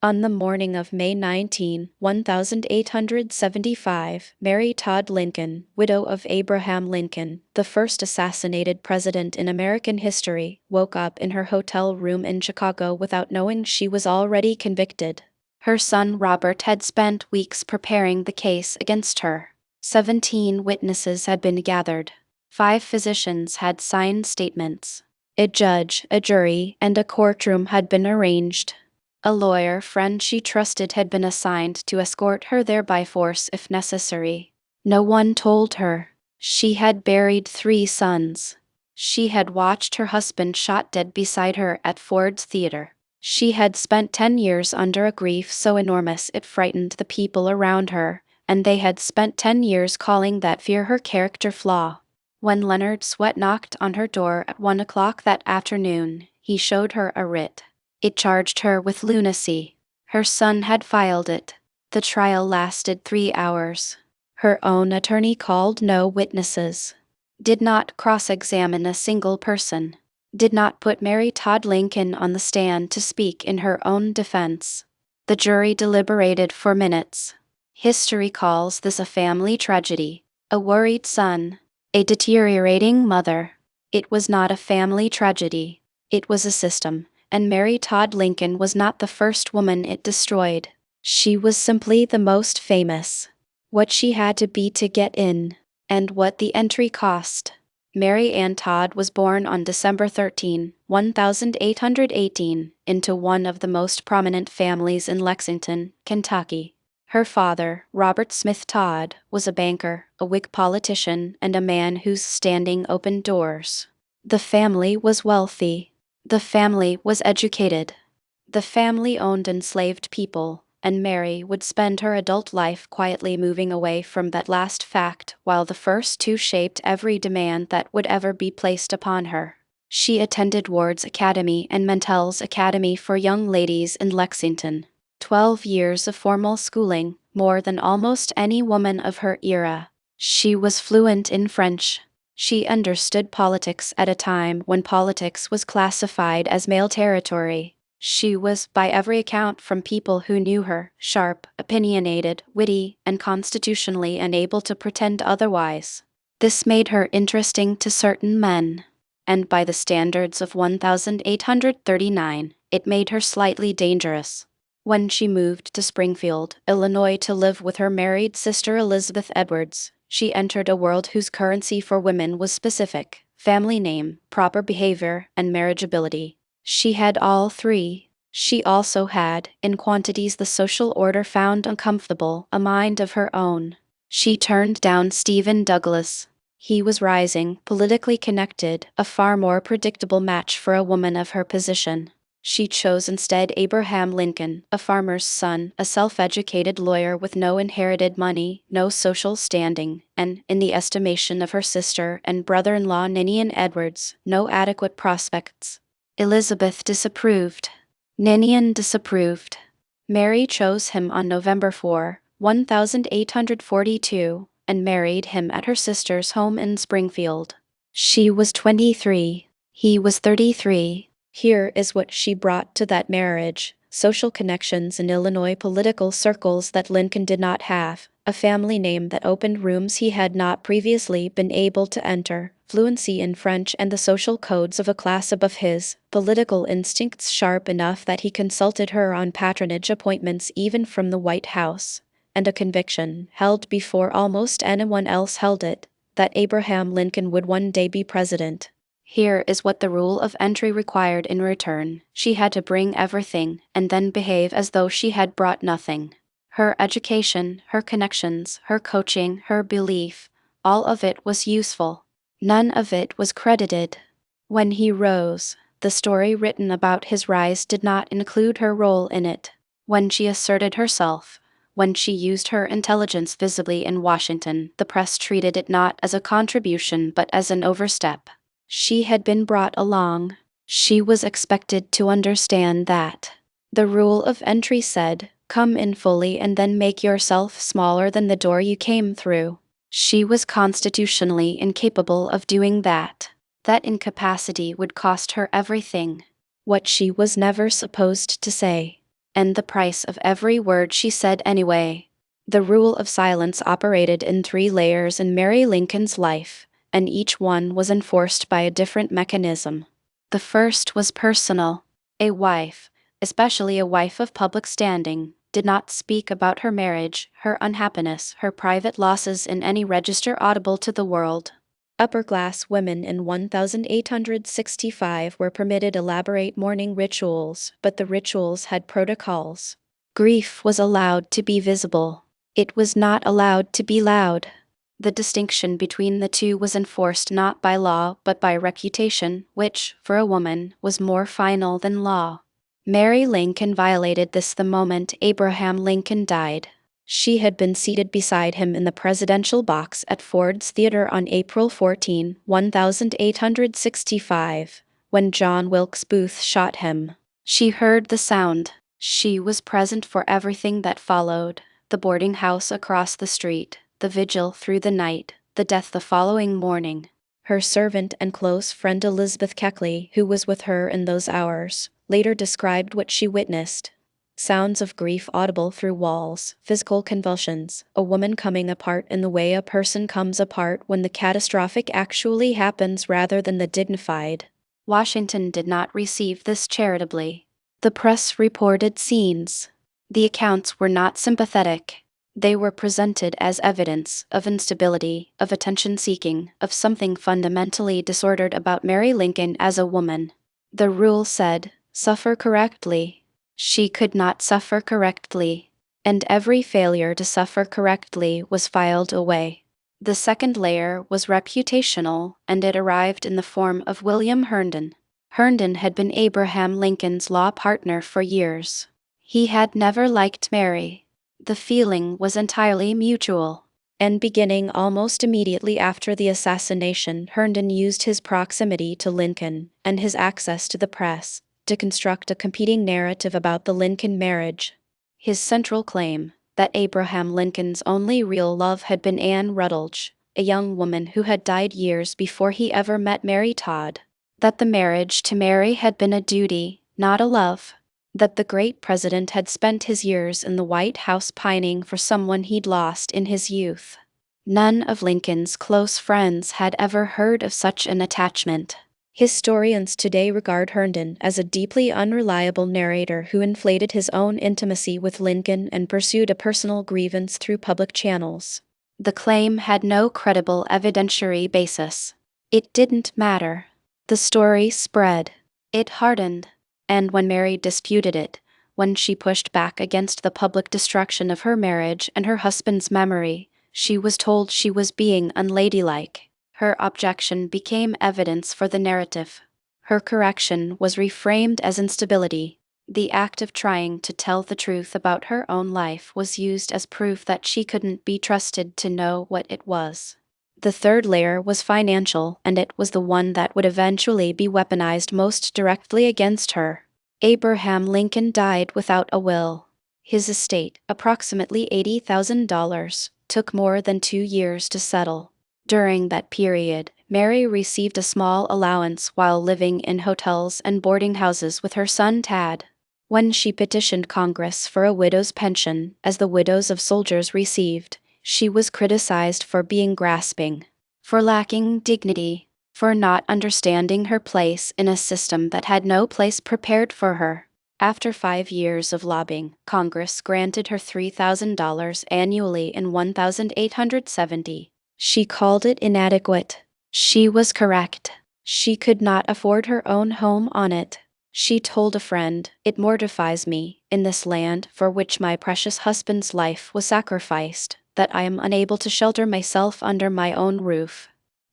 On the morning of May 19, 1875, Mary Todd Lincoln, widow of Abraham Lincoln, the first assassinated president in American history, woke up in her hotel room in Chicago without knowing she was already convicted. Her son Robert had spent weeks preparing the case against her. 17 witnesses had been gathered. 5 physicians had signed statements. A judge, a jury, and a courtroom had been arranged. A lawyer friend she trusted had been assigned to escort her there by force if necessary. No one told her. She had buried 3 sons. She had watched her husband shot dead beside her at Ford's Theater. She had spent 10 years under a grief so enormous it frightened the people around her, and they had spent 10 years calling that fear her character flaw. When Leonard Swett knocked on her door at 1 o'clock that afternoon, he showed her a writ. It charged her with lunacy. Her son had filed it. The trial lasted 3 hours. Her own attorney called no witnesses. Did not cross-examine a single person. Did not put Mary Todd Lincoln on the stand to speak in her own defense. The jury deliberated for minutes. History calls this a family tragedy, a worried son, a deteriorating mother. It was not a family tragedy. It was a system. And Mary Todd Lincoln was not the first woman it destroyed. She was simply the most famous. What she had to be to get in, and what the entry cost. Mary Ann Todd was born on December 13, 1818, into one of the most prominent families in Lexington, Kentucky. Her father, Robert Smith Todd, was a banker, a Whig politician, and a man whose standing opened doors. The family was wealthy. The family was educated. The family owned enslaved people, and Mary would spend her adult life quietly moving away from that last fact while the first 2 shaped every demand that would ever be placed upon her. She attended Ward's Academy and Mentel's Academy for Young Ladies in Lexington. 12 years of formal schooling, more than almost any woman of her era. She was fluent in French. She understood politics at a time when politics was classified as male territory. She was, by every account from people who knew her, sharp, opinionated, witty, and constitutionally unable to pretend otherwise. This made her interesting to certain men. And by the standards of 1839, it made her slightly dangerous. When she moved to Springfield, Illinois to live with her married sister Elizabeth Edwards, she entered a world whose currency for women was specific, family name, proper behavior, and marriageability. She had all 3. She also had, in quantities the social order found uncomfortable, a mind of her own. She turned down Stephen Douglas. He was rising, politically connected, a far more predictable match for a woman of her position. She chose instead Abraham Lincoln, a farmer's son, a self-educated lawyer with no inherited money, no social standing, and, in the estimation of her sister and brother-in-law Ninian Edwards, no adequate prospects. Elizabeth disapproved. Ninian disapproved. Mary chose him on November 4, 1842, and married him at her sister's home in Springfield. She was 23. He was 33. Here is what she brought to that marriage: social connections in Illinois political circles that Lincoln did not have, a family name that opened rooms he had not previously been able to enter, fluency in French and the social codes of a class above his, political instincts sharp enough that he consulted her on patronage appointments even from the White House, and a conviction, held before almost anyone else held it, that Abraham Lincoln would one day be president. Here is what the rule of entry required in return. She had to bring everything, and then behave as though she had brought nothing. Her education, her connections, her coaching, her belief, all of it was useful. None of it was credited. When he rose, the story written about his rise did not include her role in it. When she asserted herself, when she used her intelligence visibly in Washington, the press treated it not as a contribution but as an overstep. She had been brought along. She was expected to understand that. The rule of entry said, "Come in fully and then make yourself smaller than the door you came through." She was constitutionally incapable of doing that. That incapacity would cost her everything. What she was never supposed to say. and the price of every word she said anyway. The rule of silence operated in 3 layers in Mary Lincoln's life, and each one was enforced by a different mechanism. The first was personal. A wife, especially a wife of public standing, did not speak about her marriage, her unhappiness, her private losses in any register audible to the world. Upper-class women in 1865 were permitted elaborate mourning rituals, but the rituals had protocols. Grief was allowed to be visible. It was not allowed to be loud. The distinction between the two was enforced not by law but by reputation, which, for a woman, was more final than law. Mary Lincoln violated this the moment Abraham Lincoln died. She had been seated beside him in the presidential box at Ford's Theater on April 14, 1865, when John Wilkes Booth shot him. She heard the sound. She was present for everything that followed: the boarding house across the street, the vigil through the night, the death the following morning. Her servant and close friend Elizabeth Keckley, who was with her in those hours, later described what she witnessed. Sounds of grief audible through walls, physical convulsions, a woman coming apart in the way a person comes apart when the catastrophic actually happens rather than the dignified. Washington did not receive this charitably. The press reported scenes. The accounts were not sympathetic. They were presented as evidence of instability, of attention-seeking, of something fundamentally disordered about Mary Lincoln as a woman. The rule said, "Suffer correctly." She could not suffer correctly, and every failure to suffer correctly was filed away. The second layer was reputational, and it arrived in the form of William Herndon. Herndon had been Abraham Lincoln's law partner for years. He had never liked Mary. The feeling was entirely mutual. And beginning almost immediately after the assassination, Herndon used his proximity to Lincoln and his access to the press to construct a competing narrative about the Lincoln marriage. His central claim, that Abraham Lincoln's only real love had been Anne Rutledge, a young woman who had died years before he ever met Mary Todd. That the marriage to Mary had been a duty, not a love. That the great president had spent his years in the White House pining for someone he'd lost in his youth. None of Lincoln's close friends had ever heard of such an attachment. Historians today regard Herndon as a deeply unreliable narrator who inflated his own intimacy with Lincoln and pursued a personal grievance through public channels. The claim had no credible evidentiary basis. It didn't matter. The story spread. It hardened. And when Mary disputed it, when she pushed back against the public destruction of her marriage and her husband's memory, she was told she was being unladylike. Her objection became evidence for the narrative. Her correction was reframed as instability. The act of trying to tell the truth about her own life was used as proof that she couldn't be trusted to know what it was. The third layer was financial, and it was the one that would eventually be weaponized most directly against her. Abraham Lincoln died without a will. His estate, approximately $80,000, took more than 2 years to settle. During that period, Mary received a small allowance while living in hotels and boarding houses with her son Tad. When she petitioned Congress for a widow's pension, as the widows of soldiers received, she was criticized for being grasping, for lacking dignity, for not understanding her place in a system that had no place prepared for her. After 5 years of lobbying, Congress granted her $3,000 annually in 1870. She called it inadequate. She was correct. She could not afford her own home on it. She told a friend, "It mortifies me, in this land for which my precious husband's life was sacrificed, that I am unable to shelter myself under my own roof."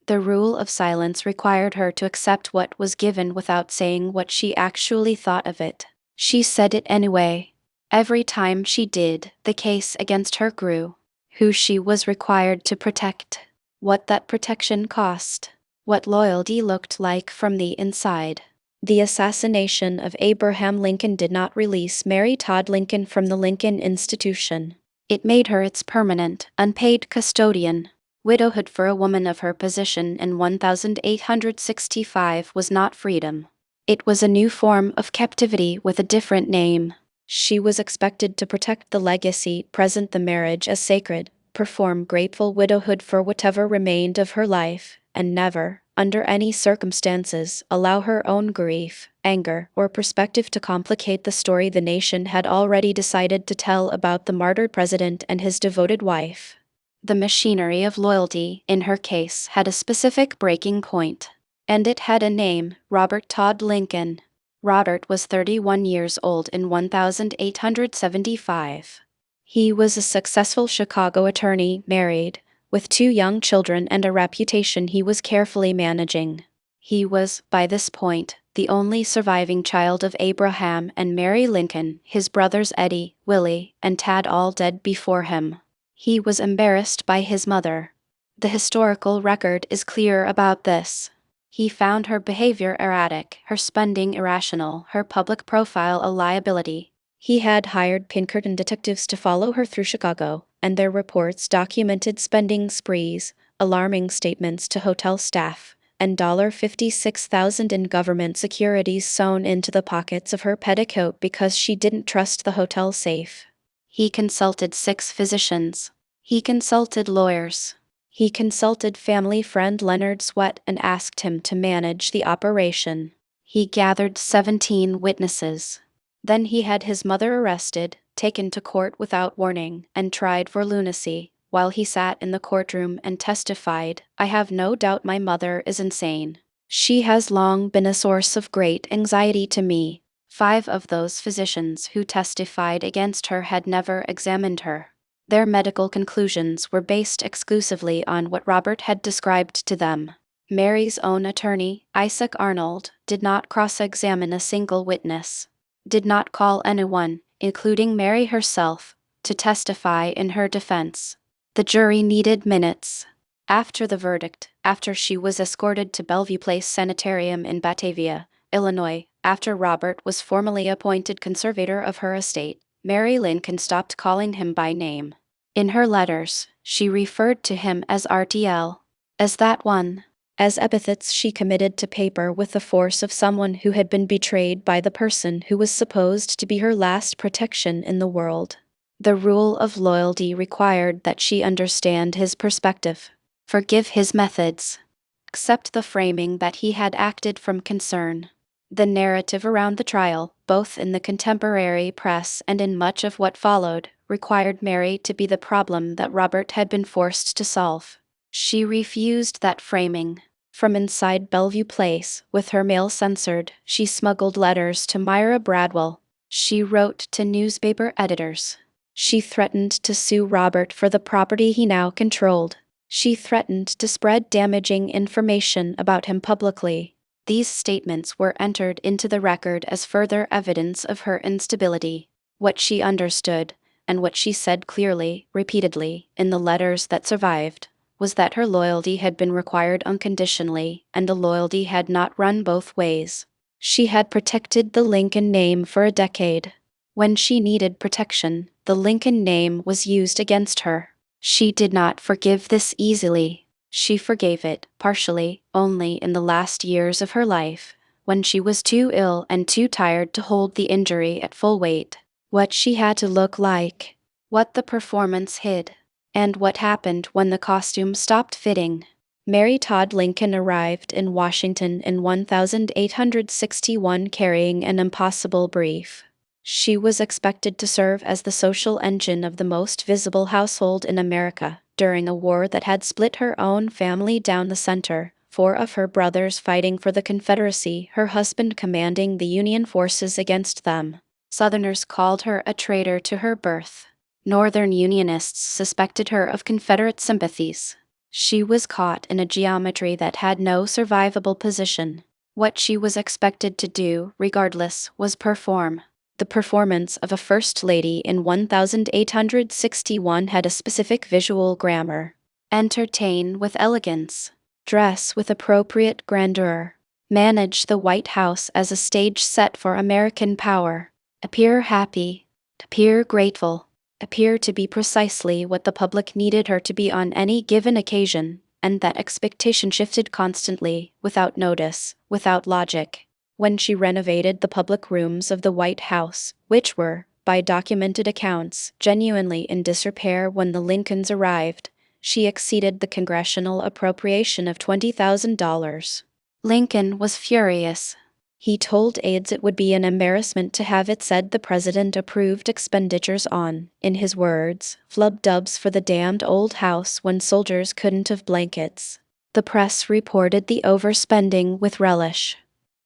The rule of silence required her to accept what was given without saying what she actually thought of it. She said it anyway. Every time she did, the case against her grew. Who she was required to protect. What that protection cost. What loyalty looked like from the inside. The assassination of Abraham Lincoln did not release Mary Todd Lincoln from the Lincoln Institution. It made her its permanent, unpaid custodian. Widowhood for a woman of her position in 1865 was not freedom. It was a new form of captivity with a different name. She was expected to protect the legacy, present the marriage as sacred, perform grateful widowhood for whatever remained of her life, and never, under any circumstances, allow her own grief, anger, or perspective to complicate the story the nation had already decided to tell about the martyred president and his devoted wife. The machinery of loyalty, in her case, had a specific breaking point. And it had a name: Robert Todd Lincoln. Robert was 31 years old in 1875. He was a successful Chicago attorney, married, with 2 young children and a reputation he was carefully managing. He was, by this point, the only surviving child of Abraham and Mary Lincoln, his brothers Eddie, Willie, and Tad all dead before him. He was embarrassed by his mother. The historical record is clear about this. He found her behavior erratic, her spending irrational, her public profile a liability. He had hired Pinkerton detectives to follow her through Chicago, and their reports documented spending sprees, alarming statements to hotel staff, and $56,000 in government securities sewn into the pockets of her petticoat because she didn't trust the hotel safe. He consulted 6 physicians. He consulted lawyers. He consulted family friend Leonard Swett and asked him to manage the operation. He gathered 17 witnesses. Then he had his mother arrested, taken to court without warning, and tried for lunacy. While he sat in the courtroom and testified, "I have no doubt my mother is insane. She has long been a source of great anxiety to me." 5 of those physicians who testified against her had never examined her. Their medical conclusions were based exclusively on what Robert had described to them. Mary's own attorney, Isaac Arnold, did not cross-examine a single witness, did not call anyone, including Mary herself, to testify in her defense. The jury needed minutes. After the verdict, after she was escorted to Bellevue Place Sanitarium in Batavia, Illinois, after Robert was formally appointed conservator of her estate, Mary Lincoln stopped calling him by name. In her letters, she referred to him as RTL, as that one, as epithets she committed to paper with the force of someone who had been betrayed by the person who was supposed to be her last protection in the world. The rule of loyalty required that she understand his perspective, forgive his methods, accept the framing that he had acted from concern. The narrative around the trial, both in the contemporary press and in much of what followed, required Mary to be the problem that Robert had been forced to solve. She refused that framing. From inside Bellevue Place, with her mail censored, she smuggled letters to Myra Bradwell. She wrote to newspaper editors. She threatened to sue Robert for the property he now controlled. She threatened to spread damaging information about him publicly. These statements were entered into the record as further evidence of her instability. What she understood, and what she said clearly, repeatedly, in the letters that survived, was that her loyalty had been required unconditionally, and the loyalty had not run both ways. She had protected the Lincoln name for a decade. When she needed protection, the Lincoln name was used against her. She did not forgive this easily. She forgave it, partially, only in the last years of her life, when she was too ill and too tired to hold the injury at full weight. What she had to look like, what the performance hid, and what happened when the costume stopped fitting. Mary Todd Lincoln arrived in Washington in 1861 carrying an impossible brief. She was expected to serve as the social engine of the most visible household in America during a war that had split her own family down the center, 4 of her brothers fighting for the Confederacy, her husband commanding the Union forces against them. Southerners called her a traitor to her birth. Northern Unionists suspected her of Confederate sympathies. She was caught in a geometry that had no survivable position. What she was expected to do, regardless, was perform. The performance of a First Lady in 1861 had a specific visual grammar. Entertain with elegance. Dress with appropriate grandeur. Manage the White House as a stage set for American power. Appear happy. Appear grateful. Appear to be precisely what the public needed her to be on any given occasion, and that expectation shifted constantly, without notice, without logic. When she renovated the public rooms of the White House, which were, by documented accounts, genuinely in disrepair when the Lincolns arrived. She exceeded the congressional appropriation of $20,000. Lincoln was furious. He told aides it would be an embarrassment to have it said the president approved expenditures on, in his words, flub-dubs for the damned old house when soldiers couldn't have blankets. The press reported the overspending with relish.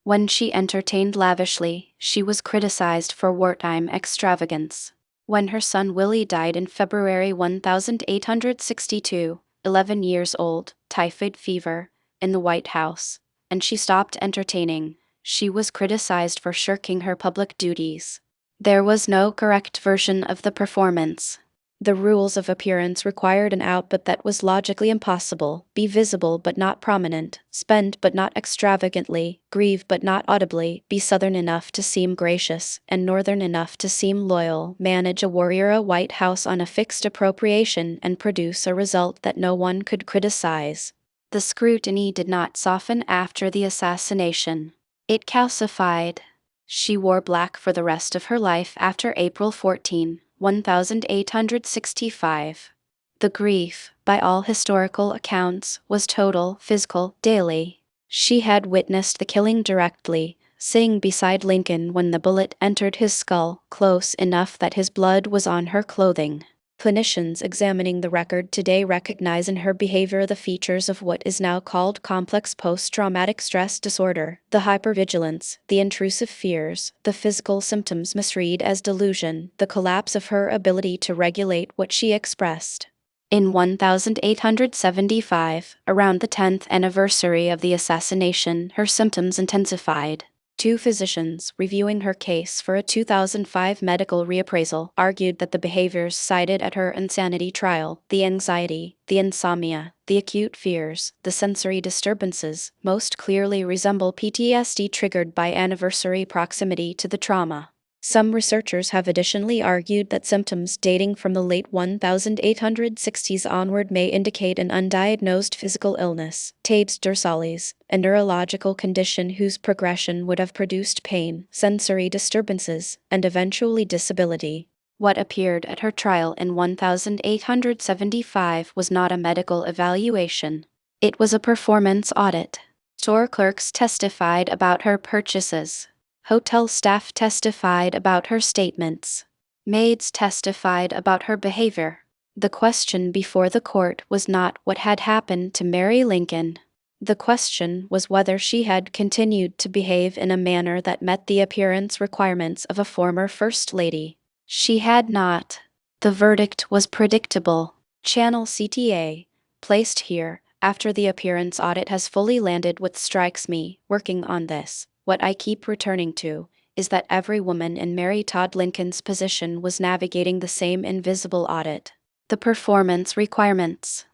When she entertained lavishly, she was criticized for wartime extravagance. When her son Willie died in February 1862, 11 years old, typhoid fever, in the White House, and she stopped entertaining, she was criticized for shirking her public duties. There was no correct version of the performance. The rules of appearance required an output that was logically impossible: be visible but not prominent, spend but not extravagantly, grieve but not audibly, be southern enough to seem gracious, and northern enough to seem loyal, manage a White House on a fixed appropriation, and produce a result that no one could criticize. The scrutiny did not soften after the assassination. It calcified. She wore black for the rest of her life after April 14, 1865. The grief, by all historical accounts, was total, physical, daily. She had witnessed the killing directly, sitting beside Lincoln when the bullet entered his skull, close enough that his blood was on her clothing. Clinicians examining the record today recognize in her behavior the features of what is now called complex post-traumatic stress disorder, the hypervigilance, the intrusive fears, the physical symptoms misread as delusion, the collapse of her ability to regulate what she expressed. In 1875, around the 10th anniversary of the assassination, her symptoms intensified. Two physicians, reviewing her case for a 2005 medical reappraisal, argued that the behaviors cited at her insanity trial, the anxiety, the insomnia, the acute fears, the sensory disturbances, most clearly resemble PTSD triggered by anniversary proximity to the trauma. Some researchers have additionally argued that symptoms dating from the late 1860s onward may indicate an undiagnosed physical illness, tabes dorsalis, a neurological condition whose progression would have produced pain, sensory disturbances, and eventually disability. What appeared at her trial in 1875 was not a medical evaluation. It was a performance audit. Store clerks testified about her purchases. Hotel staff testified about her statements. Maids testified about her behavior. The question before the court was not what had happened to Mary Lincoln. The question was whether she had continued to behave in a manner that met the appearance requirements of a former First Lady. She had not. The verdict was predictable. Channel CTA, placed here, after the appearance audit has fully landed. What strikes me, working on this, what I keep returning to, is that every woman in Mary Todd Lincoln's position was navigating the same invisible audit. The performance requirements,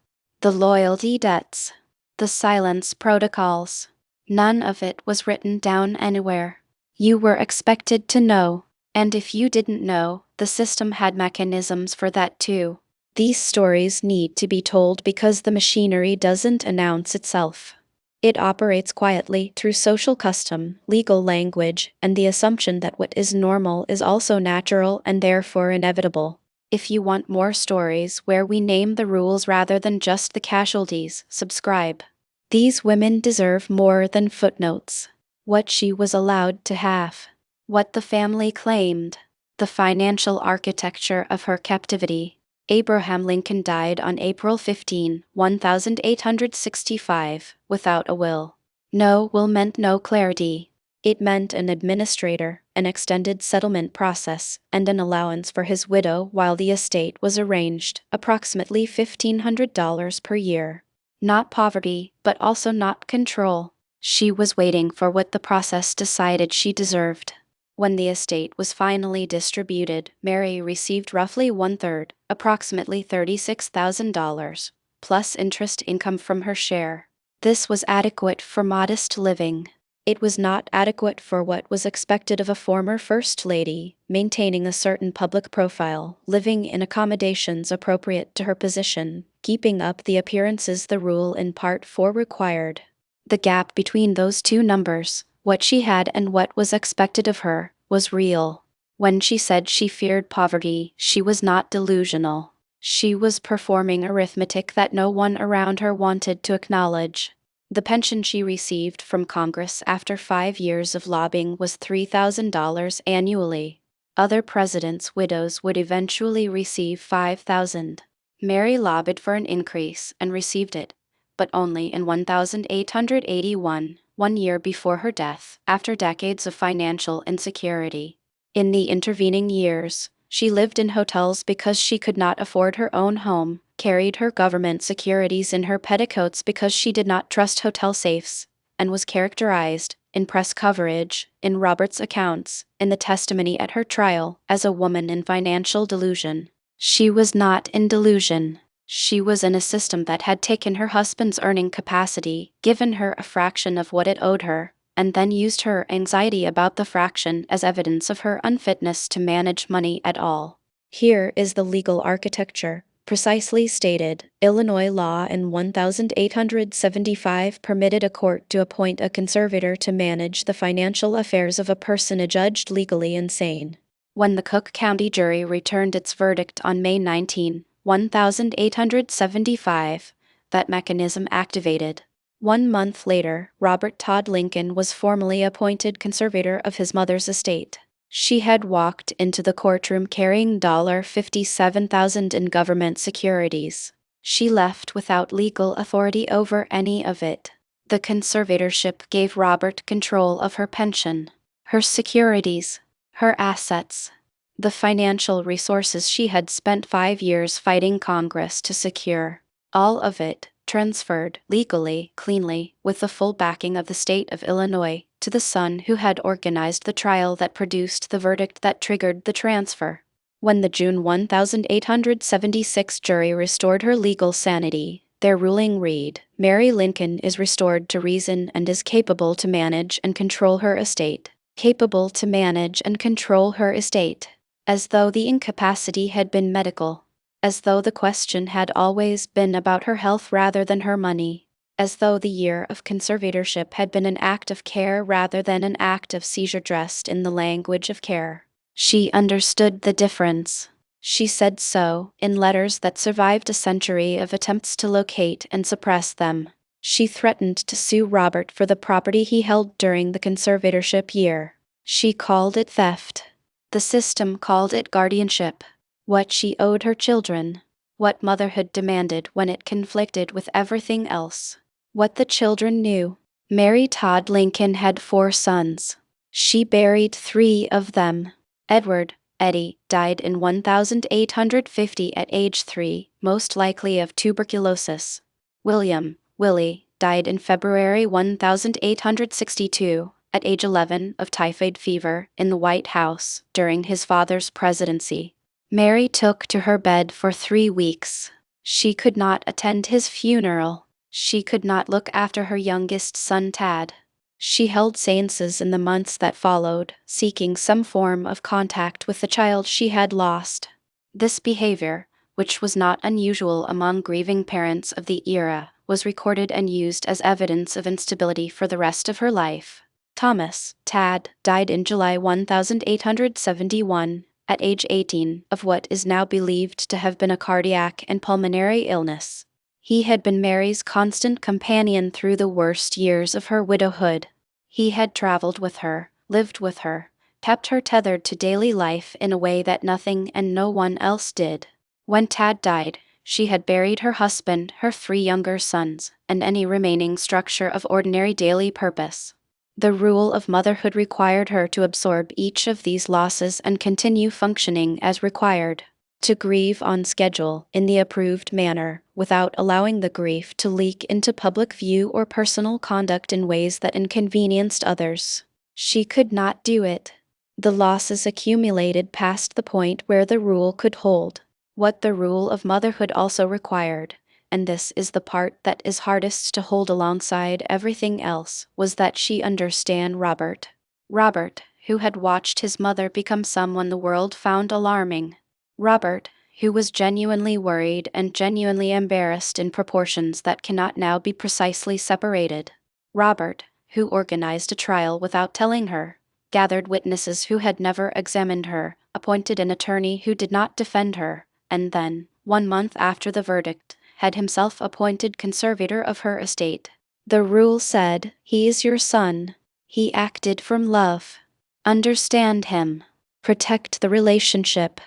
the loyalty debts, the silence protocols. None of it was written down anywhere. You were expected to know, and if you didn't know, the system had mechanisms for that too. These stories need to be told because the machinery doesn't announce itself. It operates quietly through social custom, legal language, and the assumption that what is normal is also natural and therefore inevitable. If you want more stories where we name the rules rather than just the casualties, subscribe. These women deserve more than footnotes. What she was allowed to have. What the family claimed. The financial architecture of her captivity. Abraham Lincoln died on April 15, 1865, without a will. No will meant no clarity. It meant an administrator, an extended settlement process, and an allowance for his widow while the estate was arranged, approximately $1,500 per year. Not poverty, but also not control. She was waiting for what the process decided she deserved. When the estate was finally distributed, Mary received roughly one-third, approximately $36,000, plus interest income from her share. This was adequate for modest living. It was not adequate for what was expected of a former First Lady, maintaining a certain public profile, living in accommodations appropriate to her position, keeping up the appearances the rule in Part 4 required. The gap between those two numbers, what she had and what was expected of her, was real. When she said she feared poverty, she was not delusional. She was performing arithmetic that no one around her wanted to acknowledge. The pension she received from Congress after 5 years of lobbying was $3,000 annually. Other presidents' widows would eventually receive $5,000. Mary lobbied for an increase and received it, but only in 1881, 1 year before her death, after decades of financial insecurity. In the intervening years, she lived in hotels because she could not afford her own home, carried her government securities in her petticoats because she did not trust hotel safes, and was characterized, in press coverage, in Robert's accounts, in the testimony at her trial, as a woman in financial delusion. She was not in delusion. She was in a system that had taken her husband's earning capacity, given her a fraction of what it owed her, and then used her anxiety about the fraction as evidence of her unfitness to manage money at all. Here is the legal architecture. Precisely stated, Illinois law in 1875 permitted a court to appoint a conservator to manage the financial affairs of a person adjudged legally insane. When the Cook County jury returned its verdict on May 19, 1875, that mechanism activated. 1 month later, Robert Todd Lincoln was formally appointed conservator of his mother's estate. She had walked into the courtroom carrying $57,000 in government securities. She left without legal authority over any of it. The conservatorship gave Robert control of her pension, her securities, her assets, the financial resources she had spent 5 years fighting Congress to secure. All of it transferred legally, cleanly, with the full backing of the state of Illinois, to the son who had organized the trial that produced the verdict that triggered the transfer. When the June 1876 jury restored her legal sanity, their ruling read, "Mary Lincoln is restored to reason and is capable to manage and control her estate." Capable to manage and control her estate. As though the incapacity had been medical. As though the question had always been about her health rather than her money. As though the year of conservatorship had been an act of care rather than an act of seizure dressed in the language of care. She understood the difference. She said so, in letters that survived a century of attempts to locate and suppress them. She threatened to sue Robert for the property he held during the conservatorship year. She called it theft. The system called it guardianship. What she owed her children. What motherhood demanded when it conflicted with everything else. What the children knew. Mary Todd Lincoln had 4 sons. She buried 3 of them. Edward, Eddie, died in 1850 at age 3, most likely of tuberculosis. William, Willie, died in February 1862, at age 11, of typhoid fever in the White House during his father's presidency. Mary took to her bed for 3 weeks. She could not attend his funeral. She could not look after her youngest son Tad. She held seances in the months that followed, seeking some form of contact with the child she had lost. This behavior, which was not unusual among grieving parents of the era, was recorded and used as evidence of instability for the rest of her life. Thomas, Tad, died in July 1871, at age 18, of what is now believed to have been a cardiac and pulmonary illness. He had been Mary's constant companion through the worst years of her widowhood. He had traveled with her, lived with her, kept her tethered to daily life in a way that nothing and no one else did. When Tad died, she had buried her husband, her 3 younger sons, and any remaining structure of ordinary daily purpose. The rule of motherhood required her to absorb each of these losses and continue functioning as required. To grieve on schedule, in the approved manner, without allowing the grief to leak into public view or personal conduct in ways that inconvenienced others. She could not do it. The losses accumulated past the point where the rule could hold. What the rule of motherhood also required, and this is the part that is hardest to hold alongside everything else, was that she understand Robert. Robert, who had watched his mother become someone the world found alarming. Robert, who was genuinely worried and genuinely embarrassed in proportions that cannot now be precisely separated. Robert, who organized a trial without telling her. gathered witnesses who had never examined her, appointed an attorney who did not defend her, and then, 1 month after the verdict, had himself appointed conservator of her estate. The rule said, "He is your son. He acted from love. Understand him. Protect the relationship.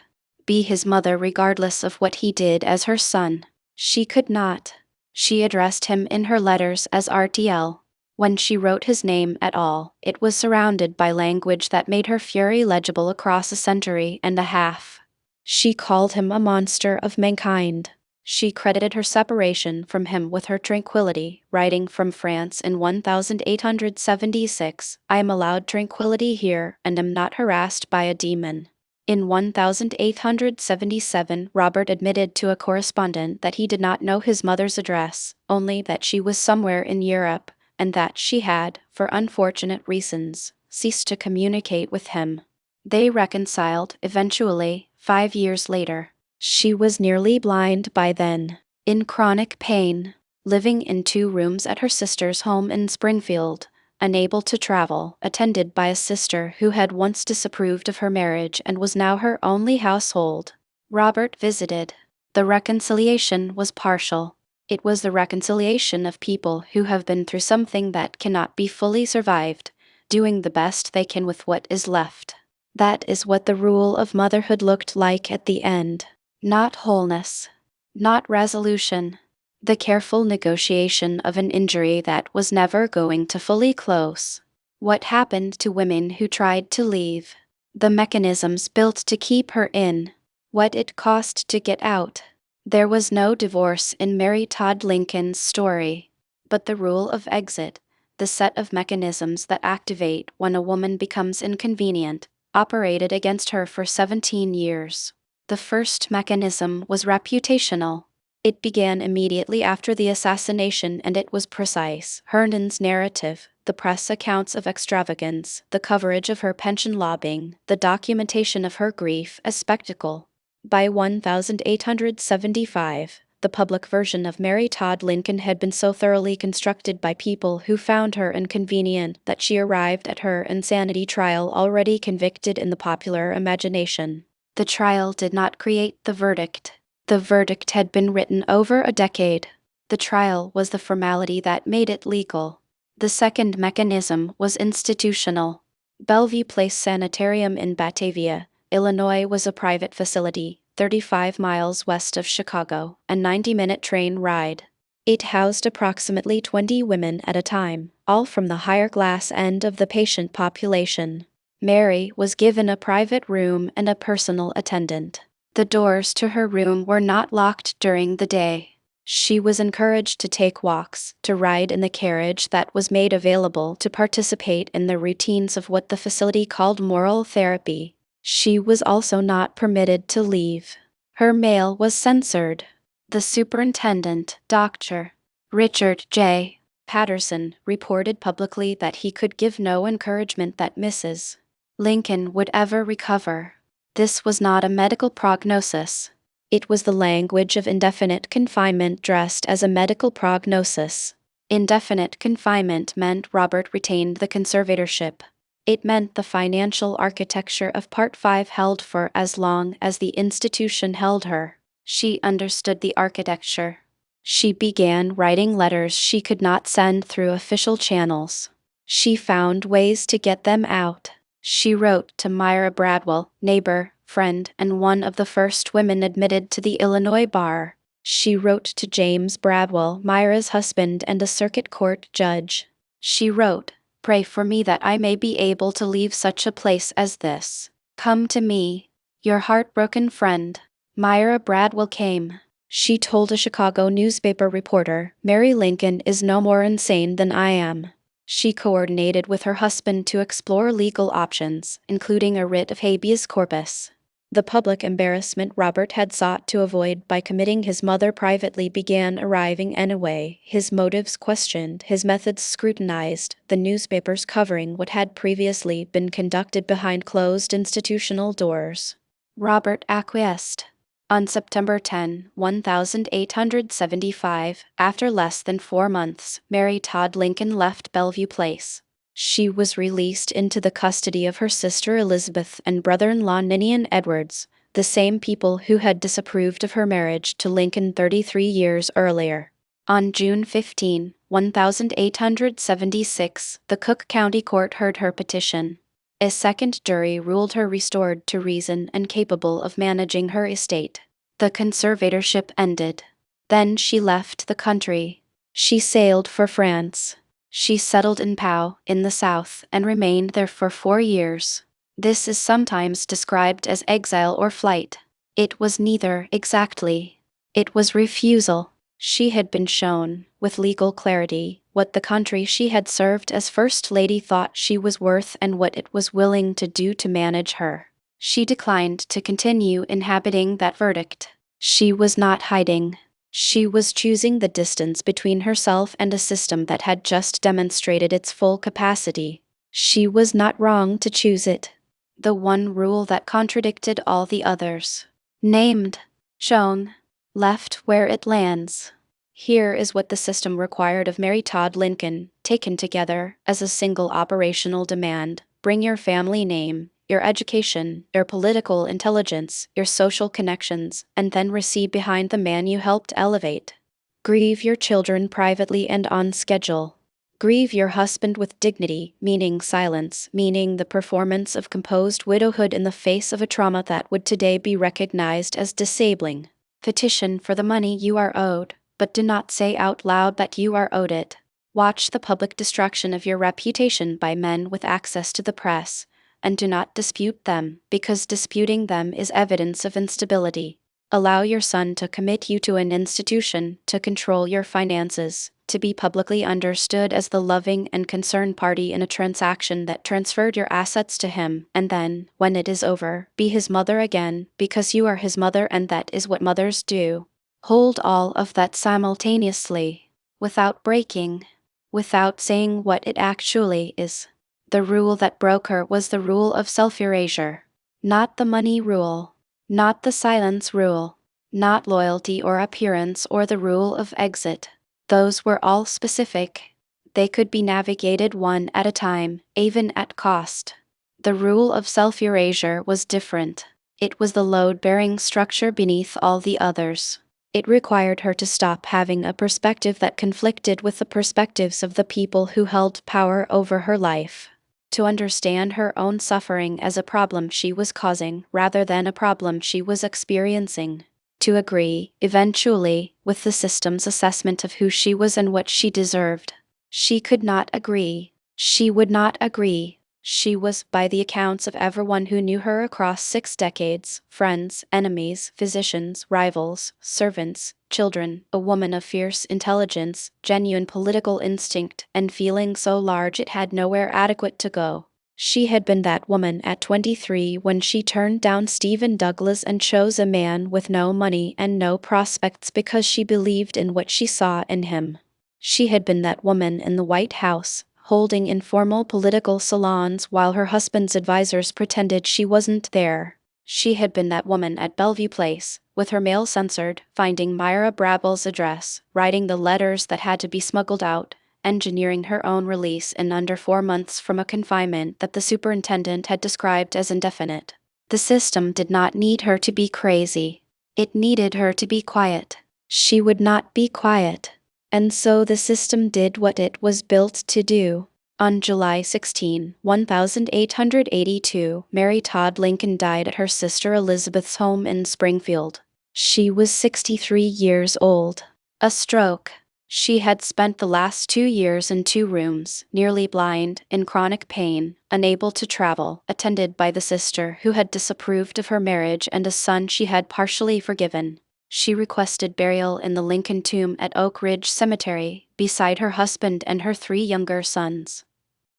Be his mother regardless of what he did as her son." She could not. She addressed him in her letters as RTL. When she wrote his name at all, it was surrounded by language that made her fury legible across a century and a half. She called him a monster of mankind. She credited her separation from him with her tranquility, writing from France in 1876, "I am allowed tranquility here and am not harassed by a demon." In 1877, Robert admitted to a correspondent that he did not know his mother's address, only that she was somewhere in Europe, and that she had, for unfortunate reasons, ceased to communicate with him. They reconciled, eventually, 5 years later. She was nearly blind by then, in chronic pain, living in 2 rooms at her sister's home in Springfield, unable to travel, attended by a sister who had once disapproved of her marriage and was now her only household. Robert visited. The reconciliation was partial. It was the reconciliation of people who have been through something that cannot be fully survived, doing the best they can with what is left. That is what the rule of motherhood looked like at the end. Not wholeness. Not resolution. The careful negotiation of an injury that was never going to fully close. What happened to women who tried to leave? The mechanisms built to keep her in. What it cost to get out. There was no divorce in Mary Todd Lincoln's story. But the rule of exit, the set of mechanisms that activate when a woman becomes inconvenient, operated against her for 17 years. The first mechanism was reputational. It began immediately after the assassination and it was precise. Herndon's narrative, the press accounts of extravagance, the coverage of her pension lobbying, the documentation of her grief as spectacle. By 1875, the public version of Mary Todd Lincoln had been so thoroughly constructed by people who found her inconvenient that she arrived at her insanity trial already convicted in the popular imagination. The trial did not create the verdict. The verdict had been written over a decade. The trial was the formality that made it legal. The second mechanism was institutional. Bellevue Place Sanitarium in Batavia, Illinois was a private facility, 35 miles west of Chicago, a 90-minute train ride. It housed approximately 20 women at a time, all from the higher class end of the patient population. Mary was given a private room and a personal attendant. The doors to her room were not locked during the day. She was encouraged to take walks, to ride in the carriage that was made available, to participate in the routines of what the facility called moral therapy. She was also not permitted to leave. Her mail was censored. The superintendent, Dr. Richard J. Patterson, reported publicly that he could give no encouragement that Mrs. Lincoln would ever recover. This was not a medical prognosis. It was the language of indefinite confinement dressed as a medical prognosis. Indefinite confinement meant Robert retained the conservatorship. It meant the financial architecture of Part 5 held for as long as the institution held her. She understood the architecture. She began writing letters she could not send through official channels. She found ways to get them out. She wrote to Myra Bradwell, neighbor, friend, and one of the first women admitted to the Illinois bar. She wrote to James Bradwell, Myra's husband and a circuit court judge. She wrote, "Pray for me that I may be able to leave such a place as this. Come to me, your heartbroken friend." Myra Bradwell came. She told a Chicago newspaper reporter, "Mary Lincoln is no more insane than I am." She coordinated with her husband to explore legal options, including a writ of habeas corpus. The public embarrassment Robert had sought to avoid by committing his mother privately began arriving anyway, his motives questioned, his methods scrutinized, the newspapers covering what had previously been conducted behind closed institutional doors. Robert acquiesced. On September 10, 1875, after less than 4 months, Mary Todd Lincoln left Bellevue Place. She was released into the custody of her sister Elizabeth and brother-in-law Ninian Edwards, the same people who had disapproved of her marriage to Lincoln 33 years earlier. On June 15, 1876, the Cook County Court heard her petition. A second jury ruled her restored to reason and capable of managing her estate. The conservatorship ended. Then she left the country. She sailed for France. She settled in Pau, in the south, and remained there for 4 years. This is sometimes described as exile or flight. It was neither exactly. It was refusal. She had been shown, with legal clarity, what the country she had served as First Lady thought she was worth and what it was willing to do to manage her. She declined to continue inhabiting that verdict. She was not hiding. She was choosing the distance between herself and a system that had just demonstrated its full capacity. She was not wrong to choose it. The one rule that contradicted all the others. Named, shown, left where it lands. Here is what the system required of Mary Todd Lincoln, taken together as a single operational demand: bring your family name, your education, your political intelligence, your social connections, and then recede behind the man you helped elevate. Grieve your children privately and on schedule. Grieve your husband with dignity, meaning silence, meaning the performance of composed widowhood in the face of a trauma that would today be recognized as disabling. Petition for the money you are owed, but do not say out loud that you are owed it. Watch the public destruction of your reputation by men with access to the press, and do not dispute them, because disputing them is evidence of instability. Allow your son to commit you to an institution, to control your finances, to be publicly understood as the loving and concerned party in a transaction that transferred your assets to him, and then, when it is over, be his mother again, because you are his mother and that is what mothers do. Hold all of that simultaneously, without breaking, without saying what it actually is. The rule that broke her was the rule of self-erasure, not the money rule. Not the silence rule, not loyalty or appearance or the rule of exit. Those were all specific. They could be navigated one at a time, even at cost. The rule of self-erasure was different. It was the load-bearing structure beneath all the others. It required her to stop having a perspective that conflicted with the perspectives of the people who held power over her life. To understand her own suffering as a problem she was causing rather than a problem she was experiencing. To agree, eventually, with the system's assessment of who she was and what she deserved. She could not agree. She would not agree. She was, by the accounts of everyone who knew her across 6 decades, friends, enemies, physicians, rivals, servants, children, a woman of fierce intelligence, genuine political instinct, and feeling so large it had nowhere adequate to go. She had been that woman at 23 when she turned down Stephen Douglas and chose a man with no money and no prospects because she believed in what she saw in him. She had been that woman in the White House, holding informal political salons while her husband's advisors pretended she wasn't there. She had been that woman at Bellevue Place, with her mail censored, finding Myra Brabble's address, writing the letters that had to be smuggled out, engineering her own release in under 4 months from a confinement that the superintendent had described as indefinite. The system did not need her to be crazy. It needed her to be quiet. She would not be quiet. And so the system did what it was built to do. On July 16, 1882, Mary Todd Lincoln died at her sister Elizabeth's home in Springfield. She was 63 years old. A stroke. She had spent the last 2 years in 2 rooms, nearly blind, in chronic pain, unable to travel, attended by the sister who had disapproved of her marriage and a son she had partially forgiven. She requested burial in the Lincoln tomb at Oak Ridge Cemetery, beside her husband and her 3 younger sons.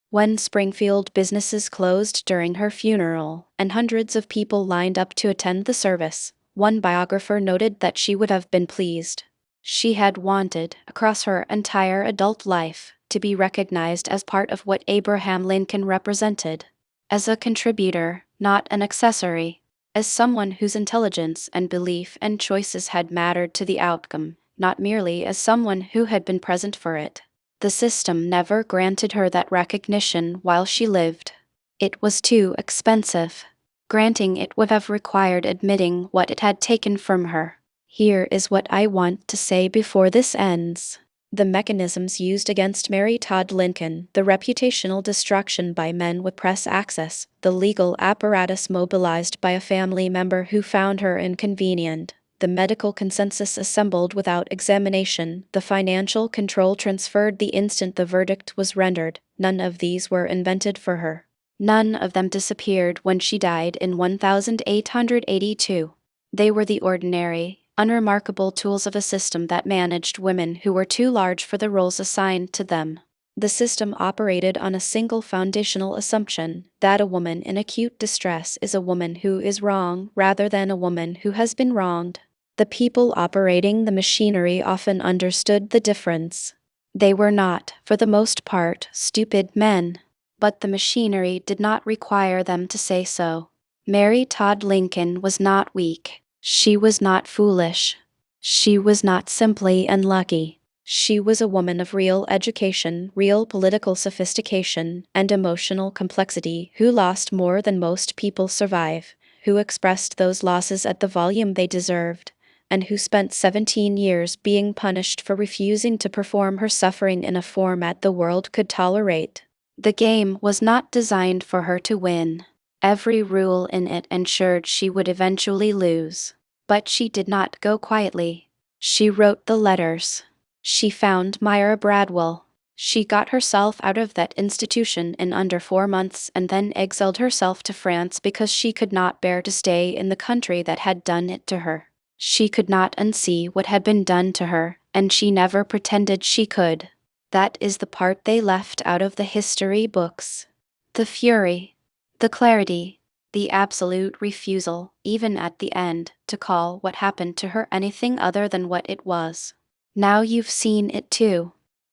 When Springfield businesses closed during her funeral, and hundreds of people lined up to attend the service, one biographer noted that she would have been pleased. She had wanted, across her entire adult life, to be recognized as part of what Abraham Lincoln represented. As a contributor, not an accessory. As someone whose intelligence and belief and choices had mattered to the outcome, not merely as someone who had been present for it. The system never granted her that recognition while she lived. It was too expensive. Granting it would have required admitting what it had taken from her. Here is what I want to say before this ends. The mechanisms used against Mary Todd Lincoln, the reputational destruction by men with press access, the legal apparatus mobilized by a family member who found her inconvenient, the medical consensus assembled without examination, the financial control transferred the instant the verdict was rendered, none of these were invented for her. None of them disappeared when she died in 1882. They were the ordinary, unremarkable tools of a system that managed women who were too large for the roles assigned to them. The system operated on a single foundational assumption that a woman in acute distress is a woman who is wrong rather than a woman who has been wronged. The people operating the machinery often understood the difference. They were not, for the most part, stupid men. But the machinery did not require them to say so. Mary Todd Lincoln was not weak. She was not foolish. She was not simply unlucky. She was a woman of real education, real political sophistication, and emotional complexity who lost more than most people survive, who expressed those losses at the volume they deserved, and who spent 17 years being punished for refusing to perform her suffering in a format the world could tolerate. The game was not designed for her to win. Every rule in it ensured she would eventually lose. But she did not go quietly. She wrote the letters. She found Myra Bradwell. She got herself out of that institution in under 4 months and then exiled herself to France because she could not bear to stay in the country that had done it to her. She could not unsee what had been done to her, and she never pretended she could. That is the part they left out of the history books. The fury, the clarity, the absolute refusal, even at the end, to call what happened to her anything other than what it was. Now you've seen it too.